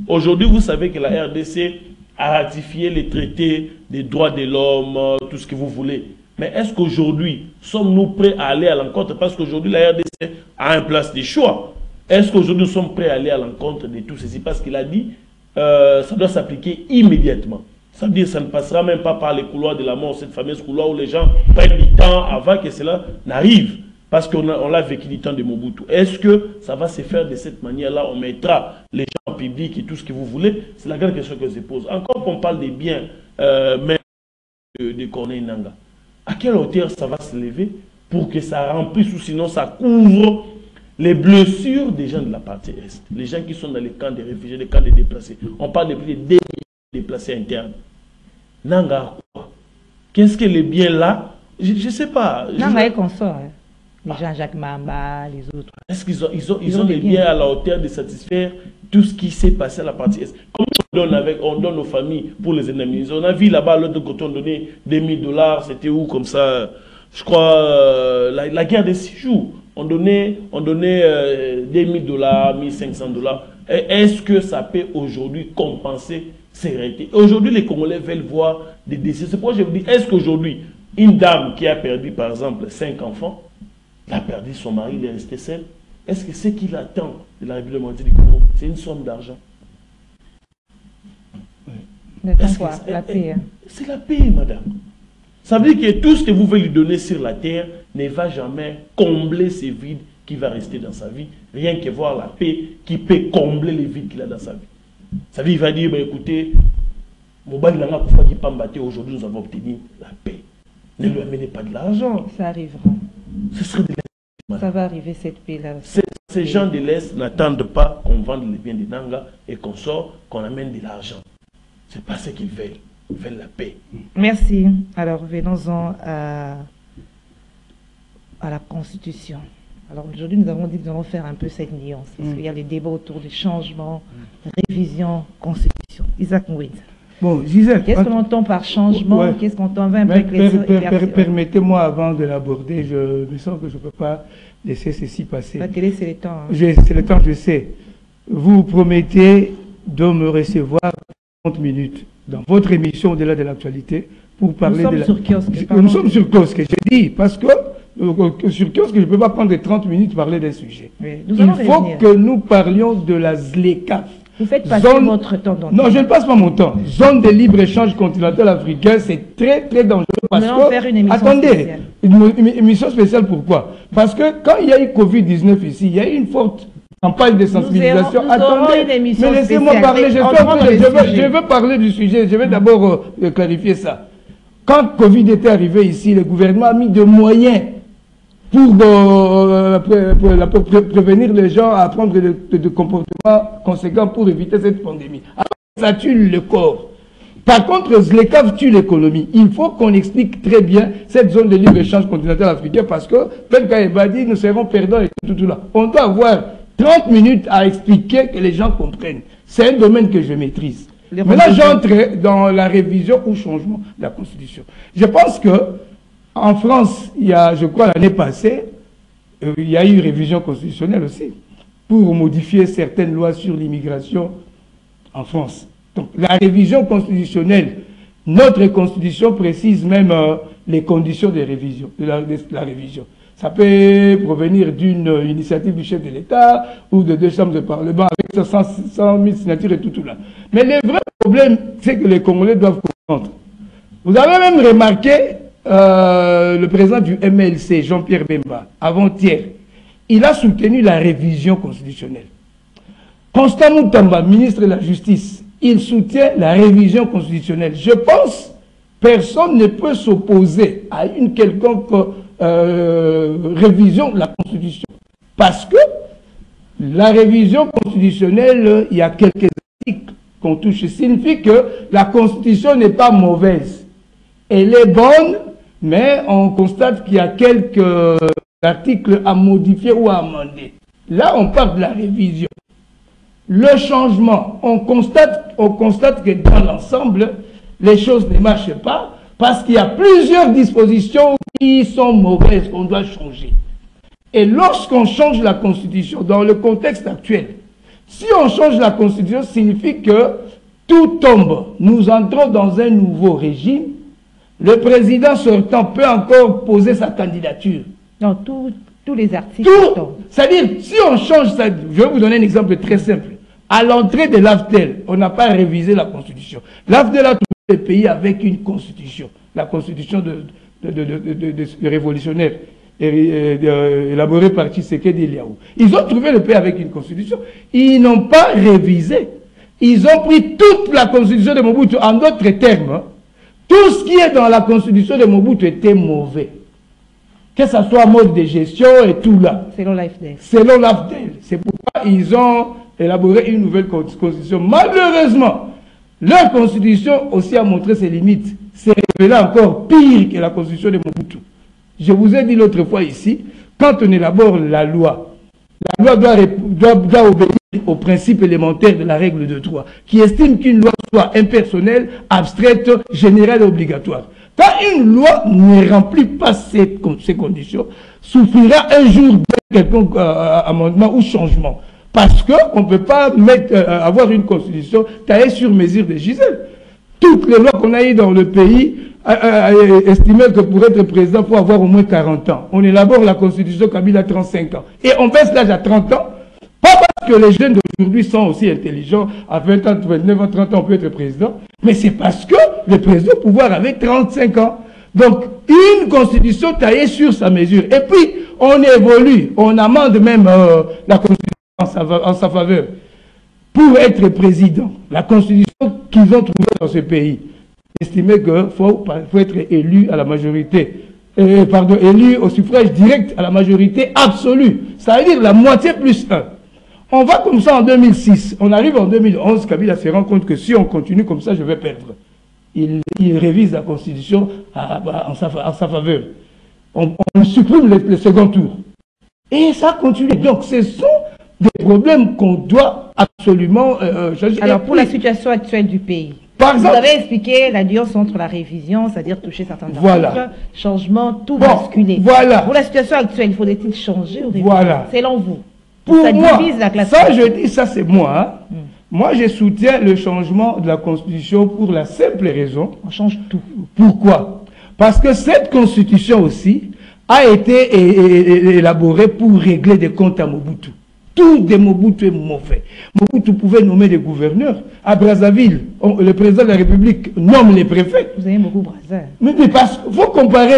Aujourd'hui, vous savez que la RDC a ratifié les traités des droits de l'homme, tout ce que vous voulez. Mais est-ce qu'aujourd'hui, sommes-nous prêts à aller à l'encontre? Parce qu'aujourd'hui, la RDC a un place de choix. Est-ce qu'aujourd'hui, nous sommes prêts à aller à l'encontre de tout ceci? Parce qu'il a dit, ça doit s'appliquer immédiatement. Ça veut dire que ça ne passera même pas par les couloirs de la mort, cette fameuse couloir où les gens prennent du temps avant que cela n'arrive. Parce qu'on l'a vécu du temps de Mobutu. Est-ce que ça va se faire de cette manière-là? On mettra les gens en public et tout ce que vous voulez. C'est la grande question que se pose. Encore qu'on parle des biens même de Corneille Nangaa. À quelle hauteur ça va se lever pour que ça remplisse ou sinon ça couvre les blessures des gens de la partie Est? Les gens qui sont dans les camps de réfugiés, les camps de déplacés. On parle de plus de 2 millions de déplacés internes. Nangaa quoi? Qu'est-ce que les biens là? Je ne sais pas. Nangaa est consort. Les gens Jacques Mamba, les autres. Est-ce qu'ils ont les biens à la hauteur de satisfaire tout ce qui s'est passé à la partie Est? Comment on donne aux familles pour les indemniser? On a vu là-bas, l'autre côté, on donnait des $1000. C'était où comme ça? Je crois, la guerre des 6 jours. On donnait des $1000, $1500. Est-ce que ça peut aujourd'hui compenser ces réalités? Aujourd'hui, les Congolais veulent voir des décisions. C'est pourquoi je vous dis, est-ce qu'aujourd'hui, une dame qui a perdu, par exemple, 5 enfants, il a perdu son mari, il est resté seul. Est-ce que ce qu'il attend de la République démocratique du Congo, c'est une somme d'argent? La paix. C'est la paix, madame. Ça veut dire que tout ce que vous voulez lui donner sur la terre ne va jamais combler ces vides qui va rester dans sa vie. Rien que voir la paix qui peut combler les vides qu'il a dans sa vie. Ça veut dire qu'il va dire, écoutez, aujourd'hui nous avons obtenu la paix. Ne lui amenez pas de l'argent. Ça arrivera. Ce serait de ça va arriver cette paix-là. Ces gens de l'Est n'attendent pas qu'on vende les biens de Nangaa et qu'on sort, qu'on amène de l'argent. C'est pas ce qu'ils veulent. Ils veulent la paix. Merci. Alors, venons-en à la Constitution. Alors, aujourd'hui, nous avons dit que nous allons faire un peu cette nuance. Parce qu'il y a les débats autour des changements, révision, Constitution. Isaac Ngouid. Bon, Gisèle, qu'est-ce qu'on entend par changement? Qu'est-ce qu'on entend avec permettez-moi, avant de l'aborder, je me sens que je ne peux pas laisser ceci passer. La télé, c'est le temps. Hein. C'est le temps, je sais. Vous promettez de me recevoir 30 minutes dans votre émission au-delà de l'actualité pour parler de la... Nous sommes sur kiosque, j'ai dit, parce que sur kiosque, je ne peux pas prendre 30 minutes pour parler d'un sujet. Oui, il faut que nous parlions de la ZLECAf. Vous faites passer votre temps. Non, je ne passe pas mon temps. Zone de libre-échange continental africain, c'est très, très dangereux. Parce que, faire une émission spéciale. Une émission spéciale, pourquoi? Parce que quand il y a eu Covid-19 ici, il y a eu une forte campagne de sensibilisation. Attendez, mais laissez-moi parler. Je veux parler du sujet. Je vais d'abord clarifier ça. Quand Covid était arrivé ici, le gouvernement a mis des moyens pour prévenir les gens à prendre des comportements conséquents pour éviter cette pandémie. Alors, ça tue le corps. Par contre, les caves tuent l'économie. Il faut qu'on explique très bien cette zone de libre-échange continental africain parce que, Ben Kaïba dit, nous serons perdants et tout là. On doit avoir 30 minutes à expliquer que les gens comprennent. C'est un domaine que je maîtrise. Maintenant, j'entre dans la révision ou changement de la Constitution. Je pense que en France, il y a, je crois, l'année passée, il y a eu révision constitutionnelle aussi pour modifier certaines lois sur l'immigration en France. Donc, la révision constitutionnelle, notre Constitution précise même les conditions de révision, de la révision. Ça peut provenir d'une initiative du chef de l'État ou de 2 chambres de Parlement avec 100 000 signatures et tout là. Mais le vrai problème, c'est que les Congolais doivent comprendre. Vous avez même remarqué le président du MLC, Jean-Pierre Bemba, avant-hier, il a soutenu la révision constitutionnelle. Constant Moutamba, ministre de la Justice, il soutient la révision constitutionnelle. Je pense que personne ne peut s'opposer à une quelconque révision de la Constitution. Parce que la révision constitutionnelle, il y a quelques articles qu'on touche, signifie que la Constitution n'est pas mauvaise. Elle est bonne, mais on constate qu'il y a quelques articles à modifier ou à amender. Là, on parle de la révision. Le changement, on constate que dans l'ensemble, les choses ne marchent pas parce qu'il y a plusieurs dispositions qui sont mauvaises, qu'on doit changer. Et lorsqu'on change la Constitution, dans le contexte actuel, si on change la Constitution, signifie que tout tombe. Nous entrons dans un nouveau régime. Le président sortant peut encore poser sa candidature. Non, tous les articles. C'est-à-dire, si on change ça, je vais vous donner un exemple très simple. À l'entrée de l'AFDEL, on n'a pas révisé la Constitution. L'AFDEL a trouvé le pays avec une Constitution. La Constitution de révolutionnaire élaborée par Tshisekedi Liaou. Ils ont trouvé le pays avec une Constitution. Ils n'ont pas révisé. Ils ont pris toute la Constitution de Mobutu. En d'autres termes, hein, tout ce qui est dans la Constitution de Mobutu était mauvais. Que ce soit mode de gestion et tout là. Selon l'AFDEL. Selon l'AFDEL. C'est pourquoi ils ont élaboré une nouvelle constitution. Malheureusement, leur constitution aussi a montré ses limites. C'est révélé encore pire que la constitution de Mobutu. Je vous ai dit l'autre fois ici, quand on élabore la loi doit obéir au principe élémentaire de la règle de droit, qui estime qu'une loi soit impersonnelle, abstraite, générale et obligatoire. Quand une loi ne remplit pas ces conditions, souffrira un jour d'un quelconque amendement ou changement. Parce qu'on ne peut pas avoir une constitution taillée sur mesure de Gisèle. Toutes les lois qu'on a eues dans le pays estimaient que pour être président, il faut avoir au moins 40 ans. On élabore la constitution Kabila à 35 ans. Et on baisse l'âge à 30 ans. Pas parce que les jeunes d'aujourd'hui sont aussi intelligents. À 20 ans, 29 ans, 30 ans, on peut être président. Mais c'est parce que le président peut pouvoir avec 35 ans. Donc, une constitution taillée sur sa mesure. Et puis, on évolue. On amende même la constitution en sa faveur. Pour être président, la constitution qu'ils ont trouvée dans ce pays estimait qu'il faut être élu à la majorité, élu au suffrage direct à la majorité absolue, ça veut dire la moitié plus 1. On va comme ça en 2006, on arrive en 2011, Kabila se rend compte que si on continue comme ça, je vais perdre. Il révise la constitution en sa faveur. On supprime le second tour. Et ça continue. Donc ce sont des problèmes qu'on doit absolument changer. Alors, pour la situation actuelle du pays, par exemple, vous avez expliqué la nuance entre la révision, c'est-à-dire toucher certains articles, voilà. Changement, tout basculer. Voilà. Pour la situation actuelle, faudrait-il changer ou réviser? Voilà. Selon vous, pour ça moi, divise la classe ça politique. je dis, ça c'est moi. Hein. Moi, je soutiens le changement de la Constitution pour la simple raison. On change tout. Pourquoi? Parce que cette Constitution aussi a été élaborée pour régler des comptes à Mobutu. Tout de Mobutu est mauvais. Mobutu pouvait nommer des gouverneurs. À Brazzaville, le président de la République nomme les préfets. Vous aimez beaucoup Brazza. Mais parce qu'il faut comparer,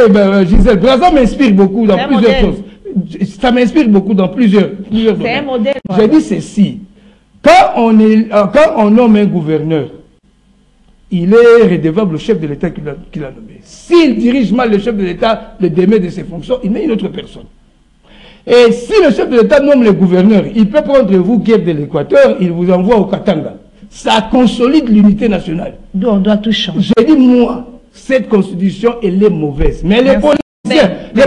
Gisèle. Brazza m'inspire beaucoup dans plusieurs choses. Ça m'inspire beaucoup dans plusieurs domaines. C'est un modèle. J'ai dit ceci. Quand on nomme un gouverneur, il est redevable au chef de l'État qui l'a nommé. S'il dirige mal le chef de l'État, le démet de ses fonctions, il met une autre personne. Et si le chef de l'État nomme le gouverneur, il peut prendre vous qui êtes de l'Équateur, il vous envoie au Katanga. ça consolide l'unité nationale. On doit tout changer. J'ai dit, moi, cette constitution, elle est mauvaise. Mais les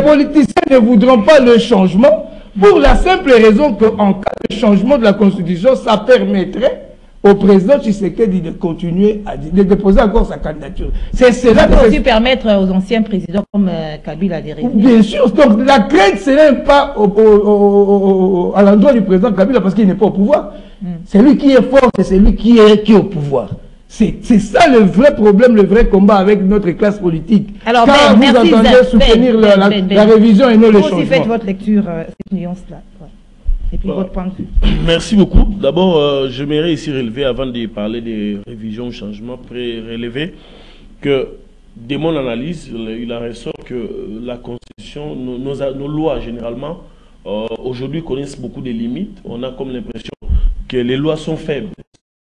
politiciens ne voudront pas le changement pour la simple raison qu'en cas de changement de la constitution, ça permettrait au président Tshisekedi de continuer de déposer encore sa candidature. C'est cela. Ça peut aussi permettre aux anciens présidents comme Kabila de revenir. Bien sûr. Donc la crainte, ce n'est pas à l'endroit du président Kabila parce qu'il n'est pas au pouvoir. C'est lui qui est fort, c'est lui qui est au pouvoir. C'est ça le vrai problème, le vrai combat avec notre classe politique. Alors, car vous entendez soutenir la révision et non le changement. Vous aussi faites votre lecture, cette nuance-là. Et puis votre point de vue. Merci beaucoup. D'abord, j'aimerais ici relever, avant de parler des révisions, changements, relever que de mon analyse, il en ressort que la Constitution, nos lois généralement, aujourd'hui connaissent beaucoup de limites. On a comme l'impression que les lois sont faibles.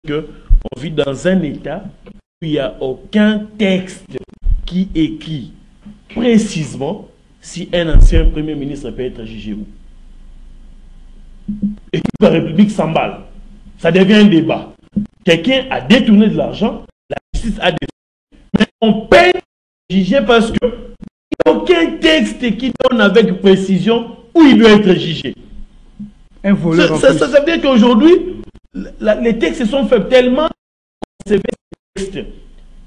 On vit dans un État où il n'y a aucun texte qui écrit précisément si un ancien Premier ministre peut être jugé où. Et toute la République s'emballe. Ça devient un débat. Quelqu'un a détourné de l'argent, la justice a détourné. Mais on peut juger parce qu'il n'y a aucun texte qui donne avec précision où il doit être jugé. Un voleur ça veut dire qu'aujourd'hui, les textes sont faits tellement ces textes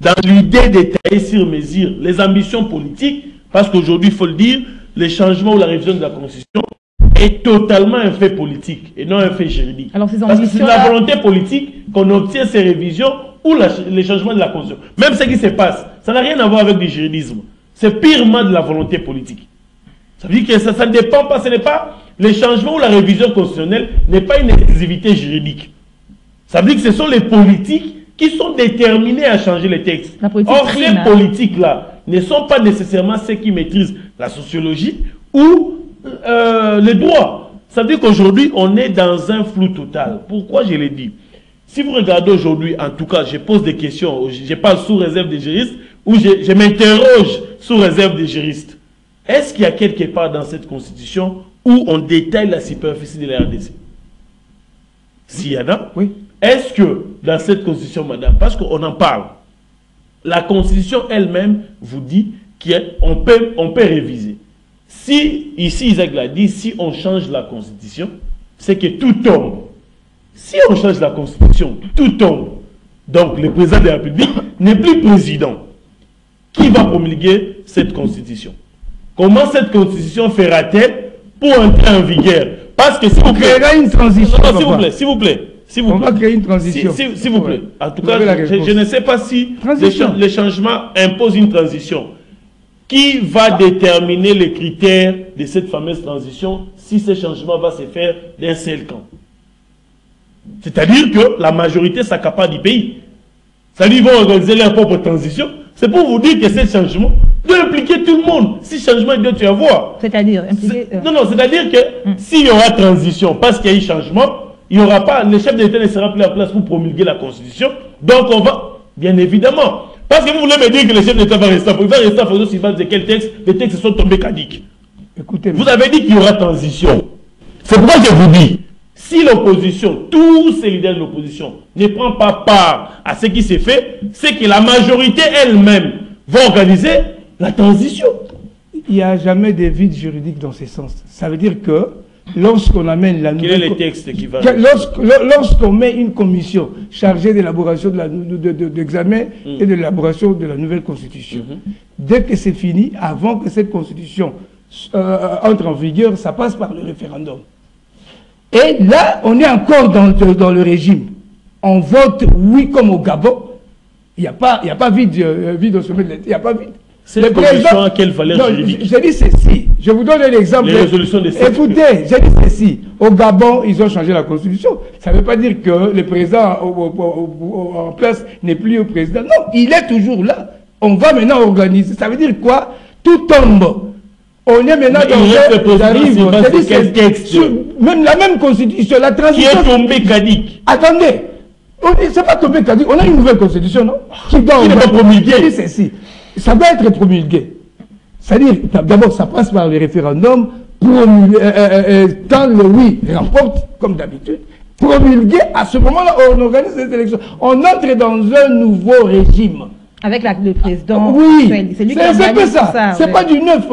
dans l'idée d'étaler sur mesure les ambitions politiques, parce qu'aujourd'hui, il faut le dire, les changements ou la révision de la Constitution est totalement un fait politique et non un fait juridique. Alors, ces parce que c'est la volonté politique qu'on obtient ces révisions ou les changements de la Constitution. Même ce qui se passe, ça n'a rien à voir avec du juridisme. C'est purement de la volonté politique. Ça veut dire que ça ne dépend pas, ce n'est pas les changements ou la révision constitutionnelle n'est pas une exclusivité juridique. Ça veut dire que ce sont les politiques qui sont déterminés à changer les textes. Or, ces politiques-là ne sont pas nécessairement ceux qui maîtrisent la sociologie ou les droits. Ça veut dire qu'aujourd'hui, on est dans un flou total. Pourquoi je l'ai dit? Si vous regardez aujourd'hui, en tout cas, je pose des questions, je parle sous réserve des juristes, ou je m'interroge sous réserve des juristes. Est-ce qu'il y a quelque part dans cette constitution où on détaille la superficie de la RDC? S'il y en a, oui. Est-ce que dans cette constitution, madame, parce qu'on en parle, la constitution elle-même vous dit qu'on peut réviser. Si, ici Isaac l'a dit, si on change la constitution, c'est que tout tombe. Si on change la constitution, tout tombe. Donc le président de la République n'est plus président. Qui va promulguer cette constitution? Comment cette constitution fera-t-elle pour entrer en vigueur? Parce que si vous créera une transition. S'il vous plaît. On va créer une transition. S'il vous plaît. En tout cas, je ne sais pas si les changements imposent une transition. Qui va déterminer les critères de cette fameuse transition si ce changement va se faire d'un seul camp? C'est-à-dire que la majorité s'accapare du pays. C'est-à-dire qu'ils vont organiser leur propre transition. C'est pour vous dire que ce changement doit impliquer tout le monde. Si changement il doit y avoir. C'est-à-dire impliquer... Non, c'est-à-dire que s'il y aura transition, parce qu'il y a eu changement, il n'y aura pas, le chef de l'État ne sera plus en place pour promulguer la Constitution. Donc on va, bien évidemment, parce que vous voulez me dire que le chef de l'État va rester en fonction sur base de quel texte, les textes sont tombés caducs. Écoutez, vous avez dit qu'il y aura transition. C'est pourquoi je vous dis, si l'opposition, tous ces leaders de l'opposition, ne prennent pas part à ce qui s'est fait, c'est que la majorité elle-même va organiser la transition. Il n'y a jamais de vide juridique dans ce sens. Ça veut dire que lorsqu'on amène la nouvelle... Quel est le texte qui va... Lorsqu'on met une commission chargée d'élaboration d'examen et de l'élaboration de la nouvelle constitution, dès que c'est fini, avant que cette constitution entre en vigueur, ça passe par le référendum. Et là, on est encore dans le régime. On vote oui comme au Gabon. Il n'y a pas vide au sommet de l'État. Il n'y a pas vide. Cette constitution a quelle valeur juridique? J'ai dit ceci. Je vous donne un exemple. Les résolutions de Écoutez, j'ai dit ceci. Au Gabon, ils ont changé la constitution. Ça ne veut pas dire que le président en place n'est plus au président. Non, il est toujours là. On va maintenant organiser. Ça veut dire quoi? Tout tombe. On est maintenant quel texte? Même la même constitution, la transition... Qui est tombé caduque. Attendez, c'est pas tombé caduque. On a une nouvelle constitution, non? Qui n'est pas promulguée. Ça doit être promulgué. C'est-à-dire, d'abord, ça passe par le référendum, quand le oui remporte, comme d'habitude, promulguée, à ce moment-là, on organise les élections. On entre dans un nouveau régime. Avec le président. Oui, c'est lui qui un peu ça. C'est ouais. pas du neuf,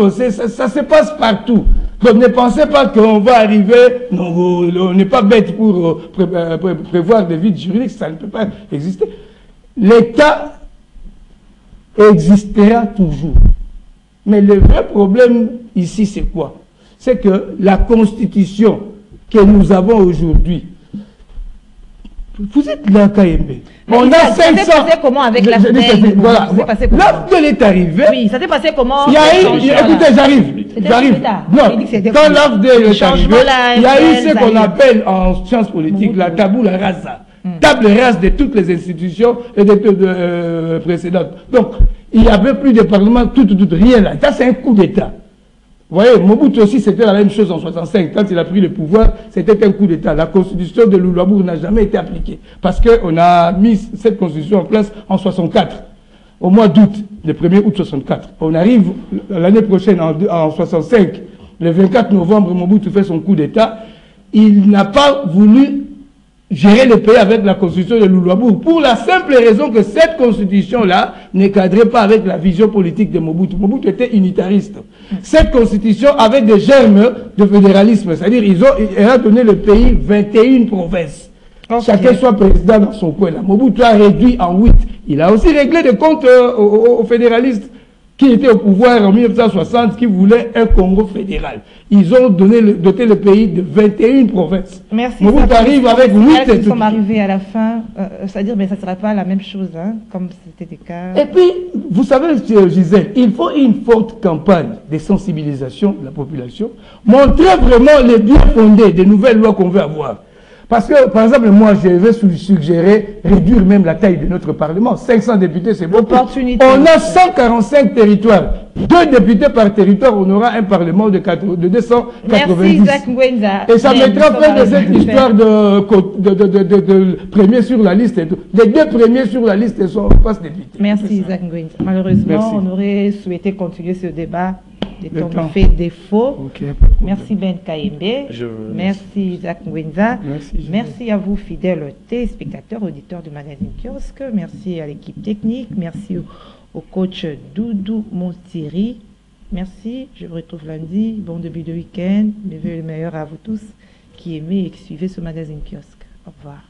ça se passe partout. Donc ne pensez pas qu'on va arriver, non, on n'est pas bête pour prévoir des vides juridiques, ça ne peut pas exister. L'État existera toujours. Mais le vrai problème ici, c'est quoi? C'est que la Constitution que nous avons aujourd'hui, vous êtes là, KMB. On a 500... Ça s'est passé comment avec l'AFDEL? Voilà. L'AFDEL est arrivé. Oui, ça s'est passé comment? Il y a eu... Écoutez, j'arrive. Non, quand l'AFDEL est arrivé, il y a eu ce qu'on appelle en sciences politiques la tabula rasa. Table rase de toutes les institutions et de précédentes. Donc, il n'y avait plus de parlement, tout, rien là. Ça, c'est un coup d'État. Vous voyez, Mobutu aussi, c'était la même chose en 65. Quand il a pris le pouvoir, c'était un coup d'État. La constitution de Lulabour n'a jamais été appliquée. Parce qu'on a mis cette constitution en place en 64, au mois d'août, le 1er août 64. On arrive l'année prochaine, en 65, le 24 novembre, Mobutu fait son coup d'État. Il n'a pas voulu gérer le pays avec la constitution de Lulabour, pour la simple raison que cette constitution-là ne cadrait pas avec la vision politique de Mobutu. Mobutu était unitariste. Cette constitution avait des germes de fédéralisme, c'est-à-dire elle a donné le pays 21 provinces. Chacun soit président dans son coin. Là. Mobutu a réduit en 8. Il a aussi réglé des comptes aux fédéralistes qui étaient au pouvoir en 1960, qui voulaient un Congo fédéral. Ils ont doté le pays de 21 provinces. Merci. Mobutu arrive avec 8. Nous sommes arrivés à la fin, c'est-à-dire, mais ça ne sera pas la même chose, hein, comme c'était le cas. Et puis, vous savez, Gisèle, il faut une forte campagne de sensibilisation de la population, montrer vraiment les bien fondés des nouvelles lois qu'on veut avoir. Parce que, par exemple, moi, je vais suggérer réduire même la taille de notre Parlement. 500 députés, c'est beaucoup. On a 145 territoires. 2 députés par territoire, on aura un Parlement de 290. Merci, Isaac Ngwenza. Et ça mettra fin de cette histoire de premiers sur la liste. Et tout. Les 2 premiers sur la liste sont pas députés. Merci, Isaac Ngwenza. Malheureusement, merci. On aurait souhaité continuer ce débat. Le temps fait défaut. Okay. Merci Ben KMB. Merci Isaac Ngwenza. Merci à vous, fidèles téléspectateurs, auditeurs du magazine Kiosque. Merci à l'équipe technique. Merci au coach Doudou Montiri. Merci. Je vous retrouve lundi. Bon début de week-end. Mes vœux les meilleurs à vous tous qui aimez et qui suivez ce magazine Kiosque. Au revoir.